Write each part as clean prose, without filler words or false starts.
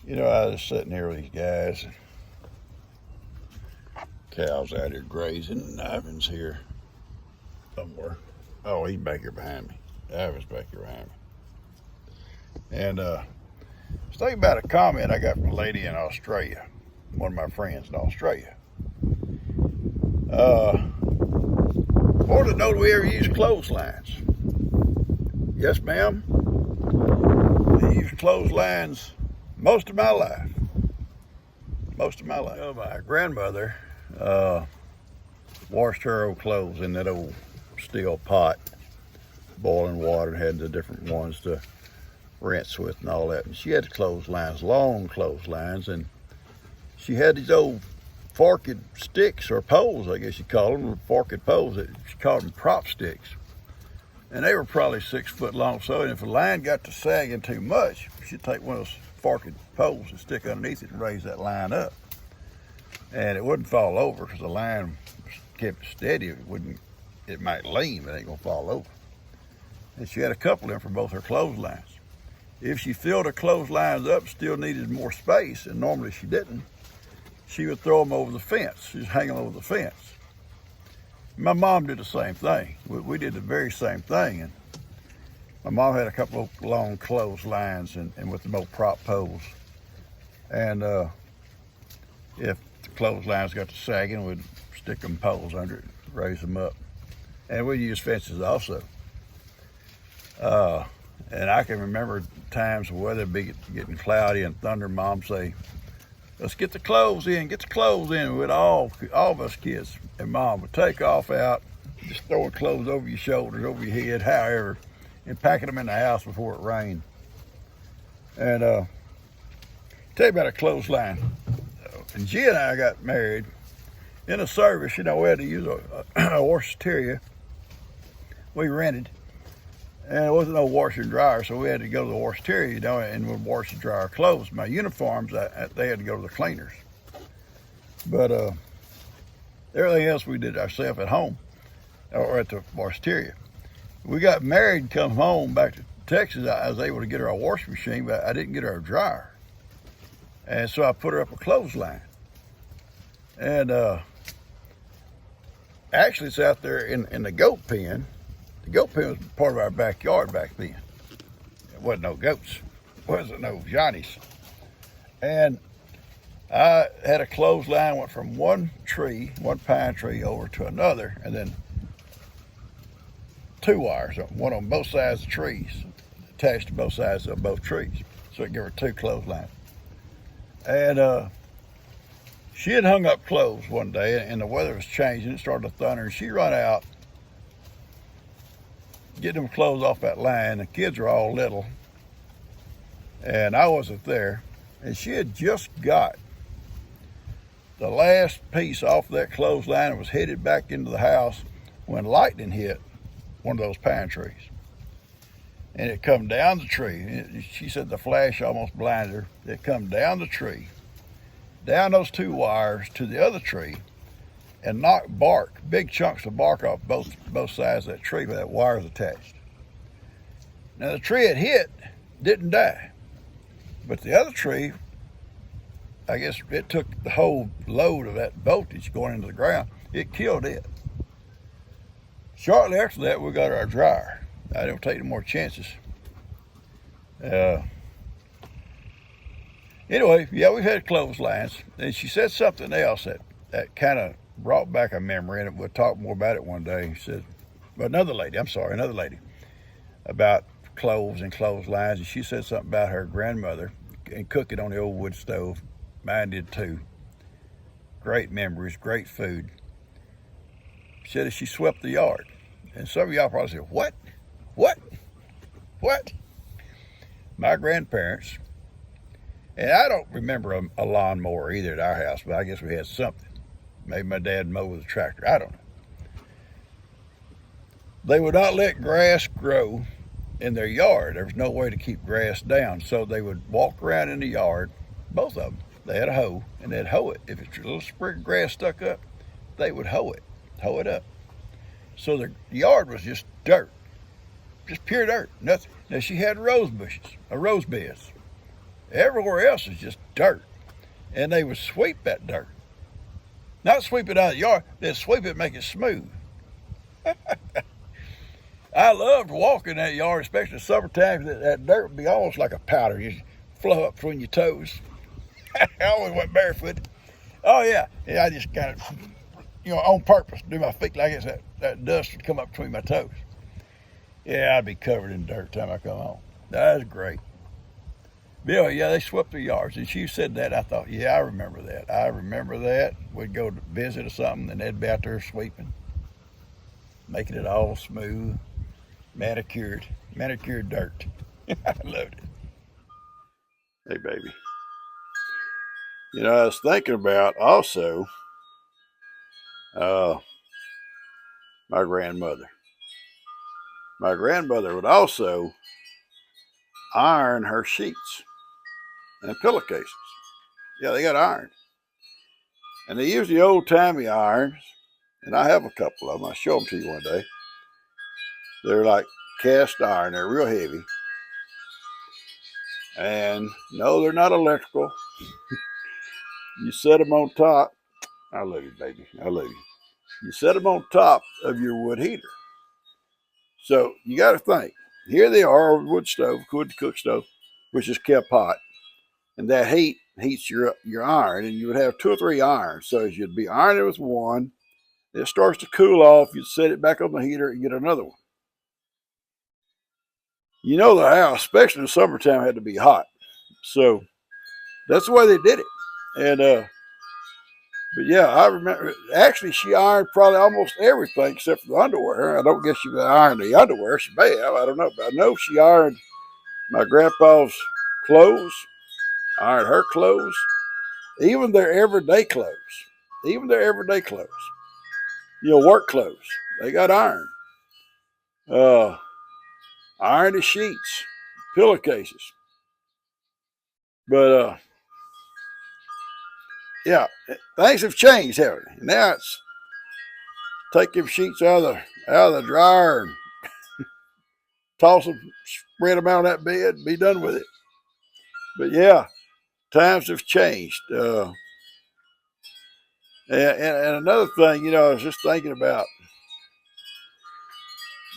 You know, I was sitting here with these guys. Cows out here grazing, and Ivan's here somewhere. Oh, he's back here behind me. Ivan's back here behind me. And I was thinking about a comment I got from a lady in Australia, one of my friends in Australia. Wanted to know, do we ever use clotheslines? Yes, ma'am. I used clotheslines most of my life. Most of my life. You know, my grandmother washed her old clothes in that old steel pot, boiling water, had the different ones to rinse with and all that. And she had the clotheslines, long clotheslines, and she had these old forked sticks, or poles, I guess you call them, forked poles. She called them prop sticks. And they were probably 6 foot long. So, and if a line got to sagging too much, she'd take one of those forked poles and stick underneath it and raise that line up. And it wouldn't fall over because the line kept it steady. It might lean, but it ain't gonna fall over. And she had a couple of them for both her clotheslines. If she filled her clotheslines up, still needed more space, and normally she didn't, she would throw them over the fence. She'd hang them over the fence. My mom did the same thing. We did the very same thing. And my mom had a couple of long clotheslines and with the old prop poles. And if the clotheslines got to sagging, we'd stick them poles under it, raise them up. And we'd use fences also. And I can remember times the weather be getting cloudy and thunder, Mom say, "Let's get the clothes in, get the clothes in." With all of us kids, and Mom would take off out, just throwing clothes over your shoulders, over your head, however, and packing them in the house before it rained. And tell you about a clothesline. And G and I got married in a service. You know, we had to use a horse terrier we rented. And there wasn't no washer and dryer, so we had to go to the horse terrier, you know, and we'd wash and dry our clothes. My uniforms, they had to go to the cleaners. But everything else we did ourselves at home or at the horse terrier. We got married and come home back to Texas. I was able to get her a washing machine, but I didn't get her a dryer. And so I put her up a clothesline. And actually it's out there in the goat pen. The goat pen was part of our backyard back then. There wasn't no goats. Wasn't no Johnnies. And I had a clothesline, went from one pine tree over to another, and then 2 wires, one on both sides of the trees, attached to both sides of both trees. So it gave her 2 clotheslines. And she had hung up clothes one day, and the weather was changing. It started to thunder, and she run out, get them clothes off that line. The kids were all little, and I wasn't there. And she had just got the last piece off that clothesline and was headed back into the house when lightning hit one of those pine trees. And it come down the tree. She said the flash almost blinded her. It come down the tree, down those 2 wires to the other tree, and knocked bark, big chunks of bark off both sides of that tree where that wire was attached. Now the tree it hit didn't die, but the other tree, I guess it took the whole load of that voltage going into the ground. It killed it. Shortly after that, we got our dryer. I didn't take any more chances. Anyway, yeah, we've had clotheslines, and she said something else that kind of brought back a memory, and we'll talk more about it one day. She said, but another lady, about clothes and clotheslines, and she said something about her grandmother and cooking on the old wood stove. Mine did too. Great memories, great food. She said that she swept the yard. And some of y'all probably said, what? My grandparents, and I don't remember a lawnmower either at our house, but I guess we had something. Maybe my dad mowed with a tractor, I don't know. They would not let grass grow in their yard. There was no way to keep grass down, so they would walk around in the yard, both of them. They had a hoe, and they'd hoe it. If a little sprig of grass stuck up, they would hoe it up. So the yard was just dirt, just pure dirt, nothing. Now she had rose beds, Everywhere else is just dirt. And they would sweep that dirt. Not sweep it out of the yard, they'd sweep it and make it smooth. I loved walking that yard, especially in the summertime. That dirt would be almost like a powder. You flow up between your toes. I always went barefoot. Oh, yeah. I just kind of, on purpose, do my feet like this. That dust would come up between my toes. Yeah, I'd be covered in dirt time I come home. That was great. Bill, yeah, they swept the yards. And she said that. I thought, yeah, I remember that. I remember that. We'd go to visit or something, and they'd be out there sweeping, making it all smooth, manicured dirt. I loved it. Hey, baby. I was thinking about also my grandmother. My grandmother would also iron her sheets and pillowcases. Yeah, they got ironed. And they use the old-timey irons, and I have a couple of them. I'll show them to you one day. They're like cast iron. They're real heavy. And no, they're not electrical. You set them on top. I love you, baby. I love you. You set them on top of your wood heater. So you got to think. Here they are, wood cook stove, which is kept hot. And that heat heats your iron, and you would have 2 or 3 irons. So as you'd be ironing with one, it starts to cool off. You'd set it back on the heater and get another one. The house, especially in the summertime, had to be hot. So that's the way they did it. And but yeah, I remember. Actually, she ironed probably almost everything except for the underwear. I don't guess she would iron the underwear. She may have. I don't know. But I know she ironed my grandpa's clothes, ironed her clothes, even their everyday clothes. Work clothes. They got ironed. Ironed the sheets, pillowcases. But yeah, things have changed, haven't they? Now it's take your sheets out of the dryer and toss them, spread them out on that bed, be done with it. But yeah, times have changed. And another thing, I was just thinking about,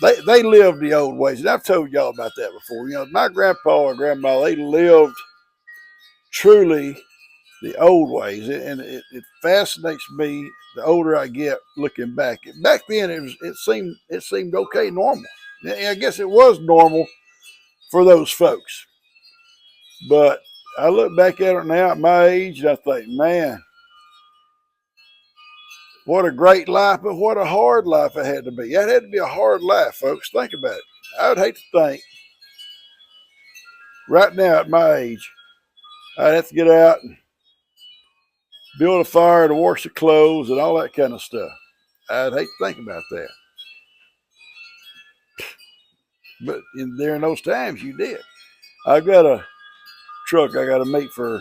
they lived the old ways. And I've told y'all about that before. My grandpa and grandma, they lived truly the old ways. And it fascinates me the older I get looking back. Back then, it seemed okay, normal. I guess it was normal for those folks. But I look back at it now at my age, and I think, man, what a great life, but what a hard life it had to be. It had to be a hard life, folks. Think about it. I would hate to think, right now at my age, I'd have to get out and build a fire to wash the clothes and all that kind of stuff. I'd hate to think about that. But during those times, you did. I've got a truck I got to meet for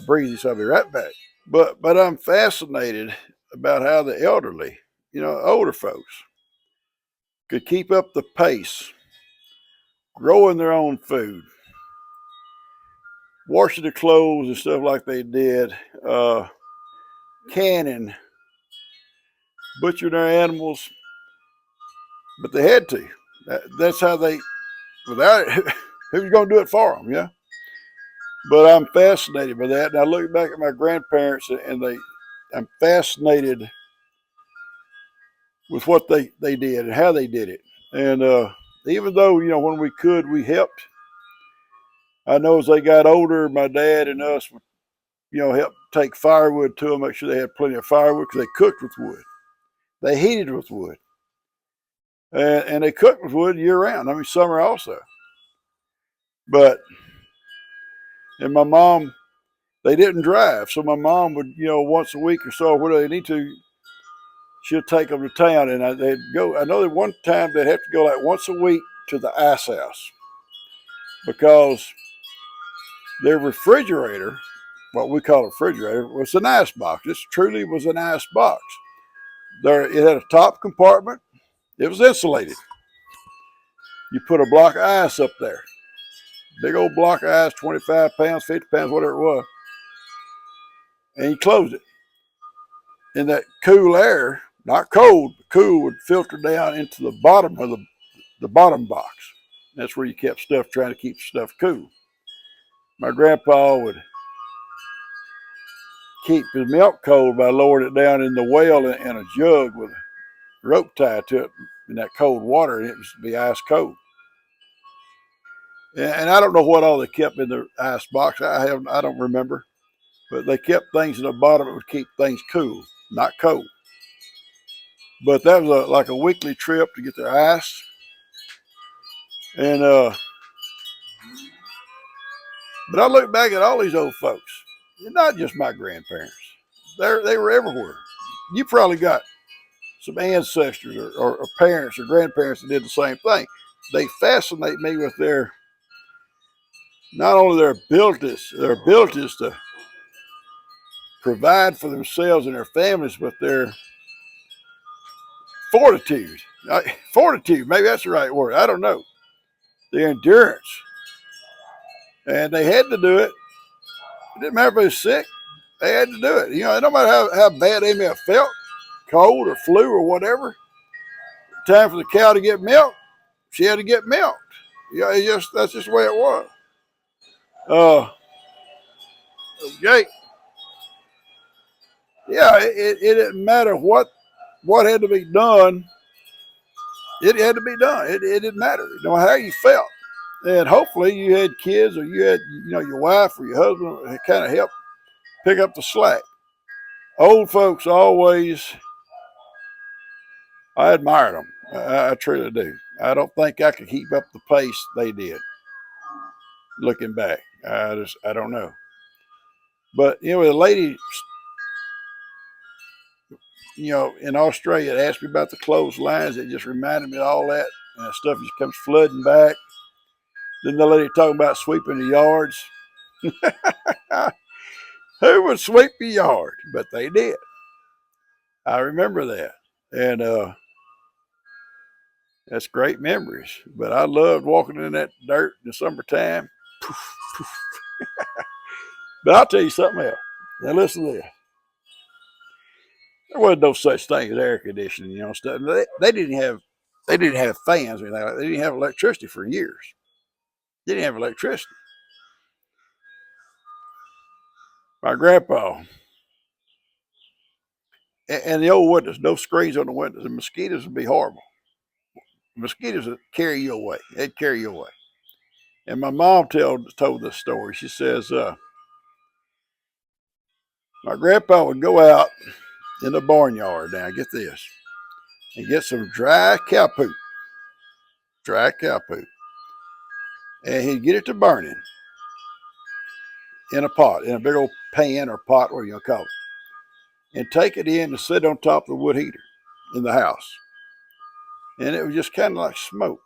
Breezy, so I'll be right back. But I'm fascinated about how the elderly, older folks, could keep up the pace, growing their own food, washing the clothes and stuff like they did, canning, butchering their animals, but they had to. That's how they, without it, who's going to do it for them, yeah? But I'm fascinated by that. And I look back at my grandparents, and I'm fascinated with what they did and how they did it. And even though, when we could, we helped. I know as they got older, my dad and us would, help take firewood to them, make sure they had plenty of firewood, because they cooked with wood. They heated with wood. And they cooked with wood year round. I mean, summer also. And my mom, they didn't drive. So my mom would, once a week or so, where they need to, she'll take them to town. And they'd go. I know that one time they'd have to go like once a week to the ice house, because their refrigerator, what we call a refrigerator, was an ice box. This truly was an ice box. It had a top compartment. It was insulated. You put a block of ice up there. big old block of ice, 25 pounds, 50 pounds, whatever it was. And you closed it. And that cool air, not cold, but cool, would filter down into the bottom of the bottom box. That's where you kept stuff, trying to keep stuff cool. My grandpa would keep his milk cold by lowering it down in the well in a jug with a rope tied to it in that cold water, and it would be ice cold. And I don't know what all they kept in the ice box. I don't remember, but they kept things in the bottom that would keep things cool, not cold. But that was like a weekly trip to get their ice. And but I look back at all these old folks, not just my grandparents. They were everywhere. You probably got some ancestors or parents or grandparents that did the same thing. They fascinate me with not only their abilities to provide for themselves and their families, but their fortitude. Fortitude, maybe that's the right word. I don't know. Their endurance. And they had to do it. It didn't matter if they were sick. They had to do it. No matter how bad they may have felt, cold or flu or whatever, time for the cow to get milk, she had to get milked. That's just the way it was. Okay. Yeah, it didn't matter what had to be done. It had to be done. It didn't matter. No matter how you felt. And hopefully you had kids, or you had your wife or your husband that kind of helped pick up the slack. Old folks always, I admired them. I truly do. I don't think I could keep up the pace they did. Looking back, I don't know. But the lady, in Australia, asked me about the clotheslines. It just reminded me of all that, and that stuff just comes flooding back. Then the lady talking about sweeping the yards. Who would sweep the yard? But they did. I remember that. And that's great memories. But I loved walking in that dirt in the summertime. But I'll tell you something else. Now listen to this. There wasn't no such thing as air conditioning, stuff. They didn't have fans or anything like that. They didn't have electricity for years. They didn't have electricity. My grandpa and the old windows, no screens on the windows. The mosquitoes would be horrible. Mosquitoes would carry you away. They'd carry you away. And my mom told this story. She says, my grandpa would go out in the barnyard, now get this, and get some dry cow poop. And he'd get it to burning in a pot, in a big old pan or pot, whatever you call it, and take it in and sit on top of the wood heater in the house. And it was just kind of like smoke.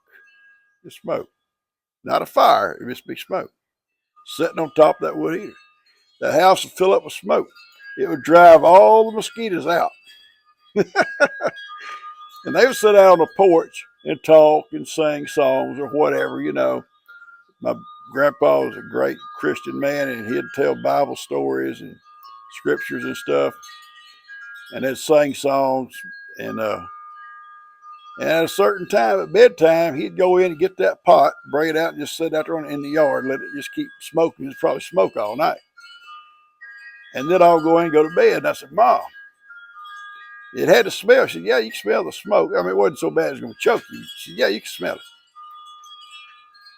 Just smoke. Not a fire, it would just be smoke. Sitting on top of that wood heater. The house would fill up with smoke. It would drive all the mosquitoes out. And they would sit out on the porch and talk and sing songs or whatever, My grandpa was a great Christian man, and he'd tell Bible stories and scriptures and stuff. And they'd sing songs. And at a certain time, at bedtime, he'd go in and get that pot, bring it out, and just sit out there in the yard, let it just keep smoking. It'd probably smoke all night. And then I'll go in and go to bed. And I said, Mom, it had to smell. She said, yeah, you can smell the smoke. I mean, it wasn't so bad it was going to choke you. She said, yeah, you can smell it.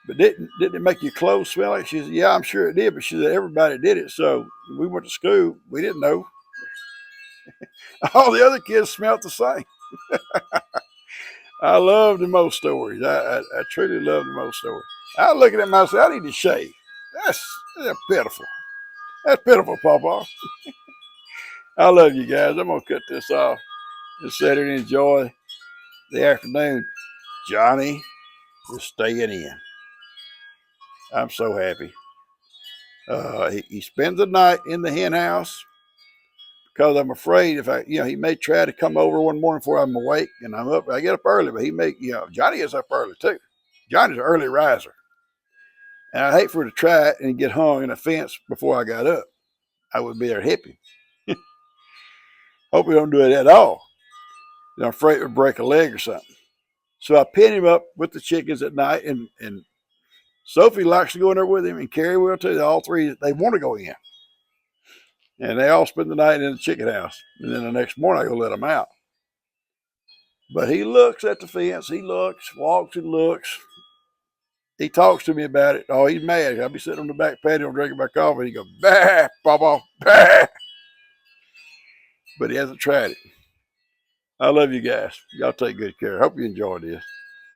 But didn't it make your clothes smell like? She said, yeah, I'm sure it did. But she said, everybody did it. So we went to school. We didn't know. All the other kids smelled the same. I love the most stories. I truly love the most stories. I was looking at myself, I need to shave. That's pitiful. That's pitiful, Papa. I love you guys. I'm going to cut this off. Just sit here and enjoy the afternoon. Johnny is staying in. I'm so happy. He spends the night in the hen house because I'm afraid he may try to come over one morning before I'm awake and I'm up. I get up early, but Johnny is up early too. Johnny's an early riser. And I'd hate for it to try it and get hung in a fence before I got up. I would be there hippie. Hope we don't do it at all. I'm afraid it would break a leg or something. So I pin him up with the chickens at night, and Sophie likes to go in there with him, and Carrie will too. All three, they want to go in. And they all spend the night in the chicken house. And then the next morning I go let them out. But he looks at the fence. He looks, walks and looks. He talks to me about it. Oh, he's mad. I'll be sitting on the back patio drinking my coffee. And he goes, bah, Papa, bah. But he hasn't tried it. I love you guys. Y'all take good care. Hope you enjoyed this.